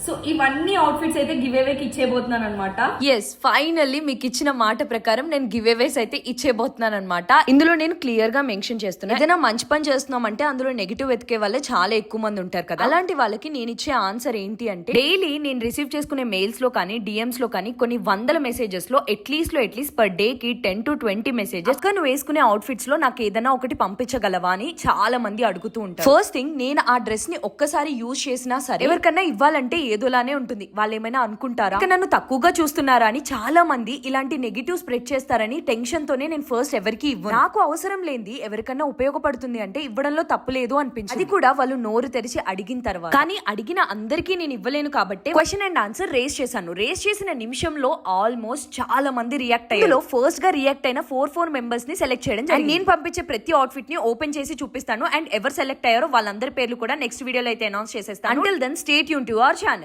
So ఇవన్నీ outfits అయితే give అవేకి ఇచ్చేయబోతున్నాను అనమాట. ఎస్, ఫైనల్లీ మీకు ఇచ్చిన మాట ప్రకారం నేను గివ్ అవేస్ అయితే ఇచ్చేయబోతున్నాను అనమాట. ఇందులో నేను క్లియర్ గా మెన్షన్ చేస్తున్నా, ఏదైనా మంచి పని చేస్తున్నామంటే అందులో నెగిటివ్ వెతికే వాళ్ళే చాలా ఎక్కువ మంది ఉంటారు కదా. అలాంటి వాళ్ళకి నేను ఇచ్చే ఆన్సర్ ఏంటి అంటే, డైలీ నేను రిసీవ్ చేసుకునే మెయిల్స్ లో కానీ డిఎంస్ లో కానీ కొన్ని వందల మెసేజెస్ లో అట్లీస్ట్ పర్ డే కి 10 to 20 మెసేజెస్ నువ్వు వేసుకునే అవుట్ఫిట్స్ లో నాకు ఏదైనా ఒకటి పంపించగలవా అని చాలా మంది అడుగుతూ ఉంటారు. ఫస్ట్ థింగ్, నేను ఆ డ్రెస్ ని ఒక్కసారి యూజ్ చేసినా సరే ఎవరికన్నా ఇవ్వాలంటే ఏదోలానే ఉంటుంది. వాళ్ళు ఏమైనా అనుకుంటారా, నన్ను తక్కువగా చూస్తున్నారా అని చాలా మంది ఇలాంటి నెగిటివ్ స్ప్రెడ్ చేస్తారని టెన్షన్ తోనే నేను ఫస్ట్ ఎవరికి ఇవ్వను. నాకు అవసరం లేనిది ఎవరికన్నా ఉపయోగపడుతుంది అంటే ఇవ్వడంలో తప్పు లేదు అనిపించింది. అది కూడా వాళ్ళు నోరు తెరిచి అడిగిన తర్వాత. కానీ అడిగిన అందరికీ నేను ఇవ్వలేను కాబట్టి క్వశ్చన్ అండ్ ఆన్సర్ రేస్ చేశాను. రేస్ చేసిన నిమిషంలో ఆల్మోస్ట్ చాలా మంది రియాక్ట్ అయ్యారు. ఫస్ట్ గా రియాక్ట్ అయిన 4 మెంబర్స్ ని సెలెక్ట్ చేయడం జరిగింది. నేను పంపించే ప్రతి అవుట్ఫిట్ ని ఓపెన్ చేసి చూపిస్తాను. అండ్ ఎవరు సెలెక్ట్ అయ్యారో వాళ్ళందరి పేర్లు కూడా నెక్స్ట్ వీడియోలో అయితే అనౌన్స్ చేసేస్తాను. Until then, stay tuned to our channel.